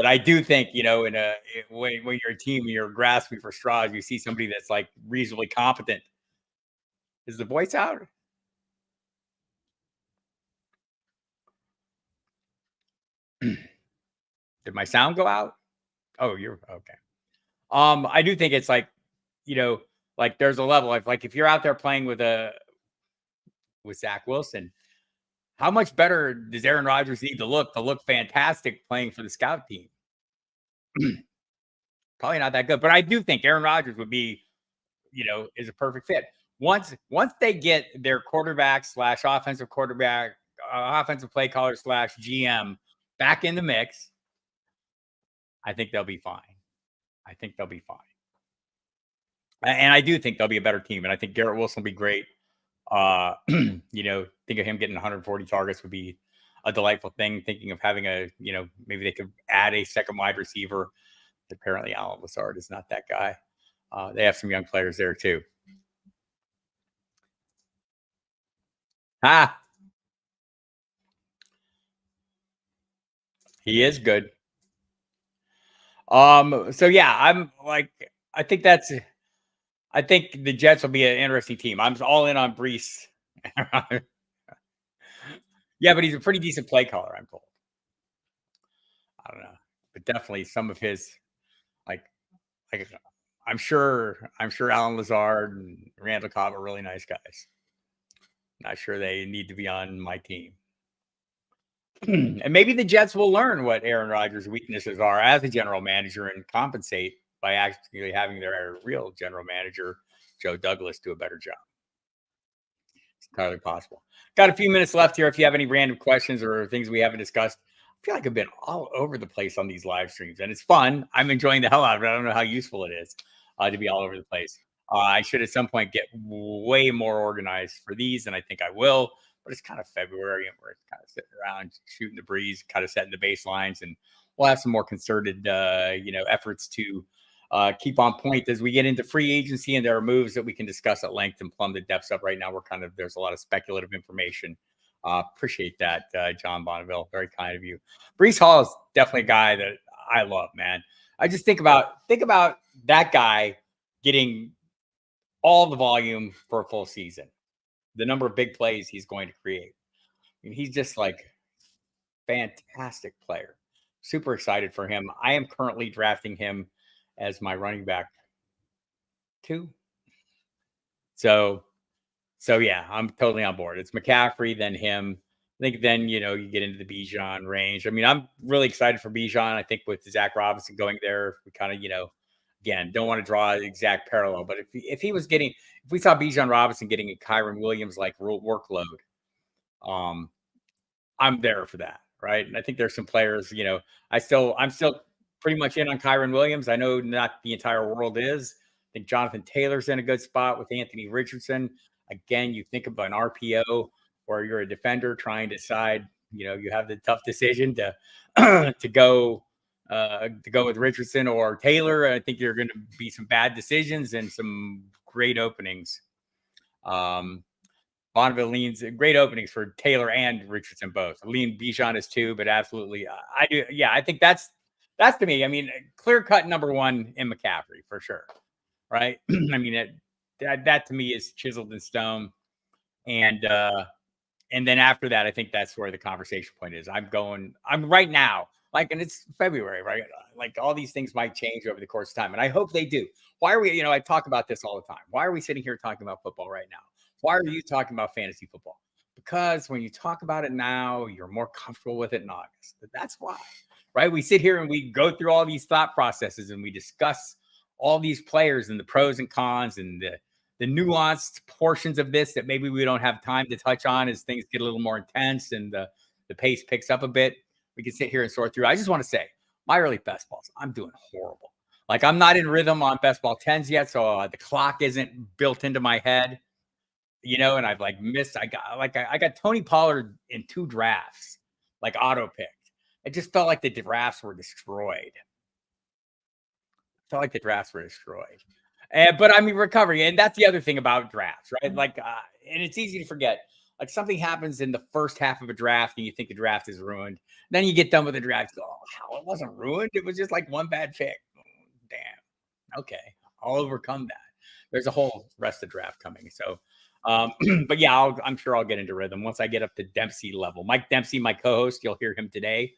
I do think, when you're a team and you're grasping for straws, you see somebody that's like reasonably competent. Is the voice out? Did my sound go out? Oh, you're okay. I do think it's like, like there's a level of like if you're out there playing with Zach Wilson, how much better does Aaron Rodgers need to look fantastic playing for the scout team? Probably not that good, but I do think Aaron Rodgers would be, is a perfect fit. Once they get their quarterback / offensive quarterback, offensive play caller / GM back in the mix, I think they'll be fine. And I do think they'll be a better team. And I think Garrett Wilson will be great. Think of him getting 140 targets would be a delightful thing. Thinking of having maybe they could add a second wide receiver. Apparently, Alan Lazard is not that guy. They have some young players there too. He is good. So yeah, I think the Jets will be an interesting team. I'm all in on Brees. Yeah, but he's a pretty decent play caller, I'm told. I don't know, but definitely some of his like I'm sure Alan Lazard and Randall Cobb are really nice guys. Not sure they need to be on my team. And maybe the Jets will learn what Aaron Rodgers' weaknesses are as a general manager and compensate by actually having their real general manager, Joe Douglas, do a better job. It's entirely possible. Got a few minutes left here. If you have any random questions or things we haven't discussed, I feel like I've been all over the place on these live streams, and it's fun. I'm enjoying the hell out of it. I don't know how useful it is to be all over the place. I should at some point get way more organized for these, and I think I will. But it's kind of February, and we're kind of sitting around shooting the breeze, kind of setting the baselines, and we'll have some more concerted, efforts to keep on point as we get into free agency, and there are moves that we can discuss at length and plumb the depths of. Right now, there's a lot of speculative information. Appreciate that, John Bonneville. Very kind of you. Brees Hall is definitely a guy that I love, man. I just think about that guy getting all the volume for a full season. The number of big plays he's going to create. I mean, he's just like fantastic player. Super excited for him. I am currently drafting him as my running back 2. So yeah, I'm totally on board. It's McCaffrey, then him. I think then, you get into the Bijan range. I mean, I'm really excited for Bijan. I think with Zach Robinson going there, we kind of, again, don't want to draw an exact parallel, but if we saw Bijan Robinson getting a Kyron Williams like workload, I'm there for that, right? And I think there's some players, I'm still pretty much in on Kyron Williams. I know not the entire world is. I think Jonathan Taylor's in a good spot with Anthony Richardson. Again, you think about an RPO where you're a defender trying to decide, you have the tough decision to to go with Richardson or Taylor. I think you're going to be some bad decisions and some great openings. Bonneville leans great openings for Taylor and Richardson both. Lean Bijan is 2, but absolutely, I do. Yeah, I think that's to me. I mean, clear cut number 1 in McCaffrey for sure, right? I mean, that to me is chiseled in stone, and And then after that, I think that's where the conversation point is. I'm right now, like, and it's February, right? Like all these things might change over the course of time. And I hope they do. Why are we, I talk about this all the time. Why are we sitting here talking about football right now? Why are you talking about fantasy football? Because when you talk about it now, you're more comfortable with it in August. That's why, right? We sit here and we go through all these thought processes and we discuss all these players and the pros and cons and the nuanced portions of this that maybe we don't have time to touch on as things get a little more intense and the pace picks up a bit. We can sit here and sort through. I just want to say, my early best balls, I'm doing horrible. Like I'm not in rhythm on best ball 10s yet, so the clock isn't built into my head, and I've like missed. I got Tony Pollard in 2 drafts, like auto picked. It just felt like the drafts were destroyed. Felt like the drafts were destroyed. But I mean, recovery, and that's the other thing about drafts, right? Like, and it's easy to forget. Like something happens in the first half of a draft, and you think the draft is ruined. Then you get done with the draft, you go, "Oh, how it wasn't ruined? It was just like one bad pick." Damn. Okay, I'll overcome that. There's a whole rest of draft coming. So, but yeah, I'm sure I'll get into rhythm once I get up to Dempsey level. Mike Dempsey, my co-host, you'll hear him today.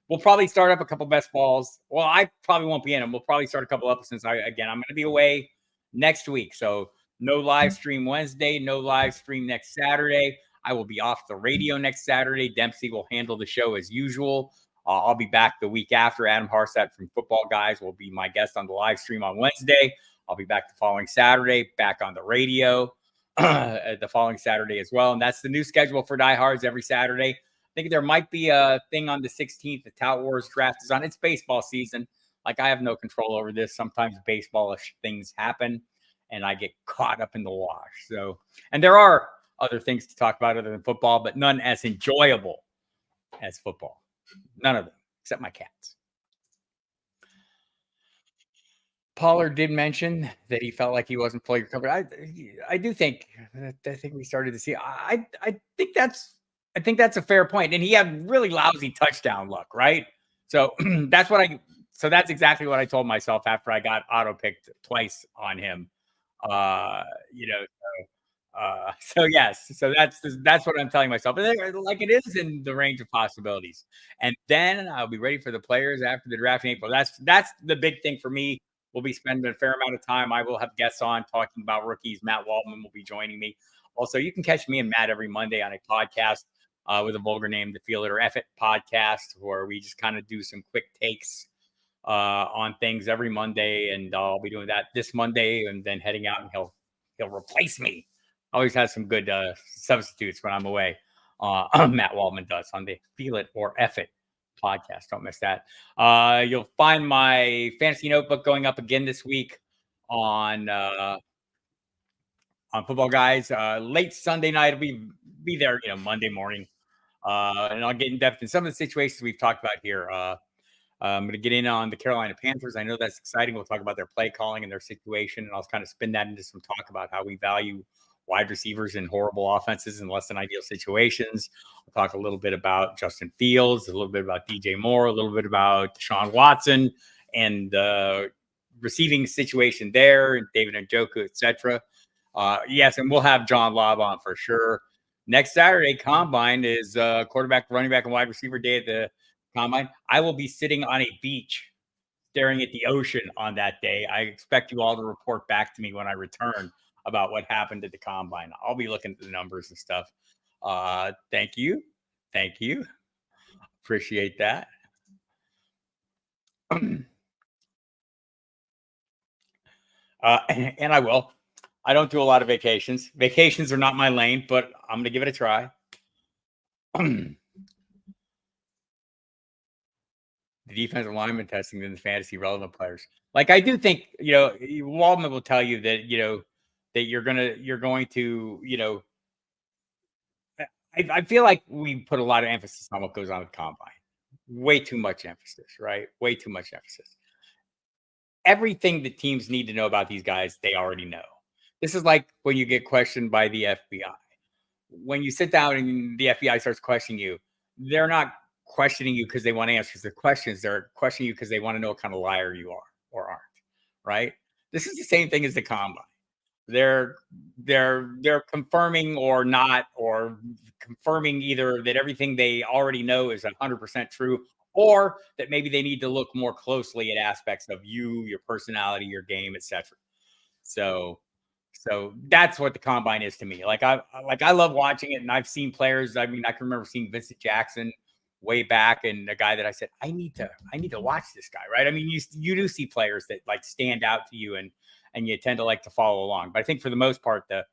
We'll probably start up a couple best balls. Well, I probably won't be in them. We'll probably start a couple up since I'm going to be away next week. So no live stream Wednesday, no live stream next Saturday. I will be off the radio next Saturday. Dempsey will handle the show as usual. I'll be back the week after. Adam Harsat from Football Guys will be my guest on the live stream on Wednesday. I'll be back the following Saturday, back on the radio the following Saturday as well. And that's the new schedule for Diehards every Saturday. I think there might be a thing on the 16th. The Tout Wars draft is on. It's baseball season. Like I have no control over this. Sometimes baseball-ish things happen, and I get caught up in the wash. So, and there are other things to talk about other than football, but none as enjoyable as football. None of them, except my cats. Pollard did mention that he felt like he wasn't fully recovered. I do think we started to see. I think that's a fair point. And he had really lousy touchdown luck, right? So that's exactly what I told myself after I got auto picked twice on him. So yes, so that's what I'm telling myself. But like it is in the range of possibilities. And then I'll be ready for the players after the draft in April. That's the big thing for me. We'll be spending a fair amount of time. I will have guests on talking about rookies. Matt Waldman will be joining me. Also, you can catch me and Matt every Monday on a podcast with a vulgar name, the Feel It or F It podcast, where we just kind of do some quick takes on things every Monday. And I'll be doing that this Monday and then heading out, and he'll replace me. Always has some good substitutes when I'm away. Matt Waldman does on the Feel It or F It podcast. Don't miss that. You'll find my fantasy notebook going up again this week on Football Guys. Late Sunday night, it'll be there, Monday morning. And I'll get in depth in some of the situations we've talked about here. I'm going to get in on the Carolina Panthers. I know that's exciting. We'll talk about their play calling and their situation, and I'll kind of spin that into some talk about how we value wide receivers in horrible offenses and less than ideal situations. We'll talk a little bit about Justin Fields, a little bit about DJ Moore, a little bit about Deshaun Watson and the receiving situation there, and David Njoku, etc. Yes, and we'll have John Lobb on for sure. Next Saturday, Combine is quarterback, running back, and wide receiver day at the Combine. I will be sitting on a beach staring at the ocean on that day. I expect you all to report back to me when I return about what happened at the Combine. I'll be looking at the numbers and stuff. Thank you. Appreciate that. And I will. I don't do a lot of vacations. Vacations are not my lane, but I'm going to give it a try. The defensive lineman testing and the fantasy relevant players. Like I do think, Waldman will tell you that, that you're going to, I feel like we put a lot of emphasis on what goes on with Combine. Way too much emphasis, right? Way too much emphasis. Everything that teams need to know about these guys, they already know. This is like when you get questioned by the FBI. When you sit down and the FBI starts questioning you, they're not questioning you because they want answers to questions. They're questioning you because they want to know what kind of liar you are or aren't, right? This is the same thing as the Combine. they're they're confirming or not, or confirming either that everything they already know is 100% true, or that maybe they need to look more closely at aspects of you, your personality, your game, etc. So that's what the combine is to me. I love watching it, and I've seen players. I mean, I can remember seeing Vincent Jackson way back, and a guy that I said I need to watch this guy, right? I mean, you do see players that like stand out to you, and you tend to like to follow along. But I think for the most part, the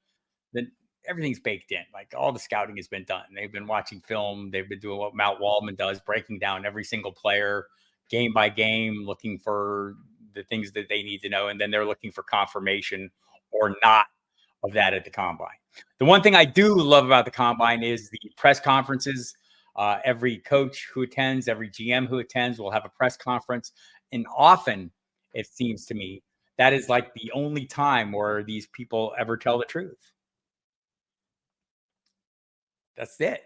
everything's baked in. Like all the scouting has been done. They've been watching film. They've been doing what Matt Waldman does, breaking down every single player game by game, looking for the things that they need to know, and then they're looking for confirmation or not of that at the combine. The one thing I do love about the combine is the press conferences. Every coach who attends, every GM who attends will have a press conference. And often, it seems to me, that is like the only time where these people ever tell the truth. That's it.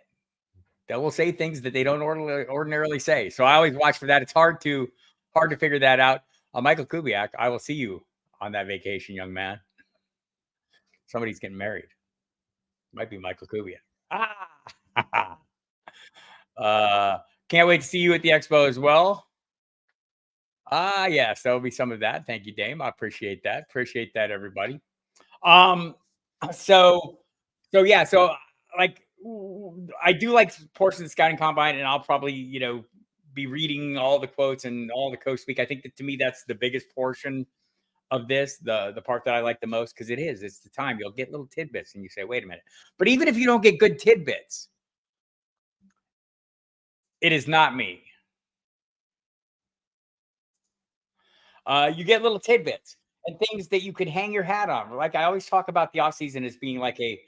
They will say things that they don't ordinarily say. So I always watch for that. It's hard to figure that out. Michael Kubiak, I will see you on that vacation, young man. Somebody's getting married. Might be Michael Kubiak. Ah, can't wait to see you at the expo as well. Yes, there'll be some of that. Thank you, Dame. I appreciate that. Appreciate that, everybody. Um, so, yeah, like I do like portions of the scouting combine, and I'll probably be reading all the quotes and all the coach speak. I think that to me that's the biggest portion of this, the part that I like the most, because it's the time you'll get little tidbits, and you say, wait a minute. But even if you don't get good tidbits, it is not me. You get little tidbits and things that you could hang your hat on. Like I always talk about the off season as being like a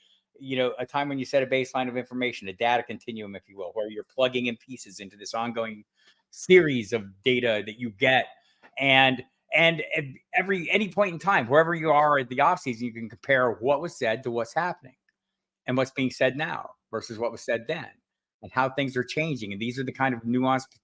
time when you set a baseline of information, a data continuum, if you will, where you're plugging in pieces into this ongoing series of data that you get. And at any point in time, wherever you are at the off season, you can compare what was said to what's happening and what's being said now versus what was said then, and how things are changing. And these are the kind of nuanced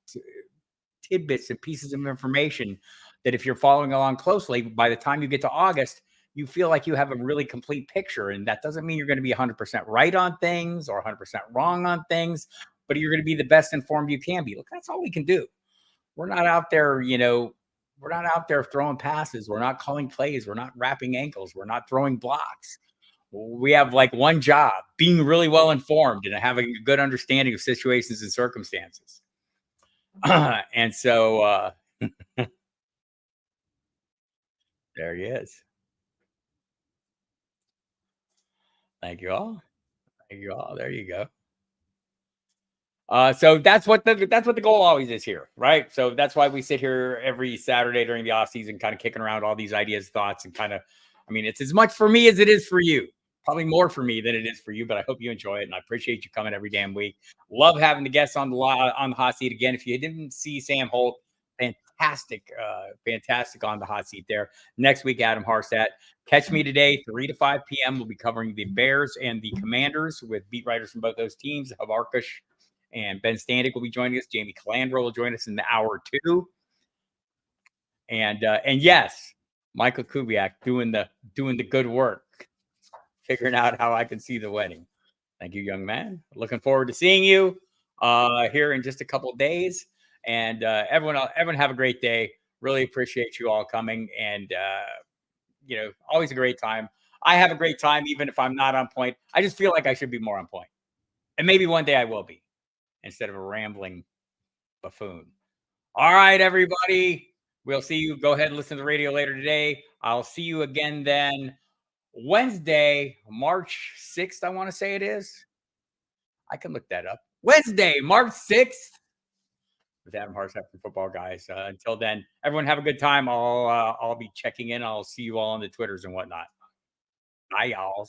tidbits and pieces of information that if you're following along closely, by the time you get to August, you feel like you have a really complete picture. And that doesn't mean you're going to be 100% right on things or 100% wrong on things, but you're going to be the best informed you can be. Look, that's all we can do. We're not out there, we're not out there throwing passes. We're not calling plays. We're not wrapping ankles. We're not throwing blocks. We have like one job: being really well informed and having a good understanding of situations and circumstances. And so there he is. Thank you all. Thank you all. There you go. So that's what the goal always is here, right? So that's why we sit here every Saturday during the off season, kind of kicking around all these ideas, thoughts, and kind of. I mean, it's as much for me as it is for you. Probably more for me than it is for you, but I hope you enjoy it, and I appreciate you coming every damn week. Love having the guests on the hot seat again. If you didn't see Sam Holt, fantastic on the hot seat there. Next week, Adam Harsat. Catch me today, 3 to 5 p.m. We'll be covering the Bears and the Commanders with beat writers from both those teams. Havarkush and Ben Standig will be joining us. Jamie Calandro will join us in the hour 2. And yes, Michael Kubiak doing the good work, figuring out how I can see the wedding. Thank you, young man. Looking forward to seeing you here in just a couple of days. And everyone have a great day. Really appreciate you all coming, and always a great time. I have a great time, even if I'm not on point. I just feel like I should be more on point, and maybe one day I will be, instead of a rambling buffoon. All right, everybody. We'll see you. Go ahead and listen to the radio later today. I'll see you again then Wednesday, March 6th, I want to say it is. I can look that up. Wednesday, March 6th with Adam Harsap from Football Guys. Until then, everyone have a good time. I'll be checking in. I'll see you all on the Twitters and whatnot. Bye, y'all.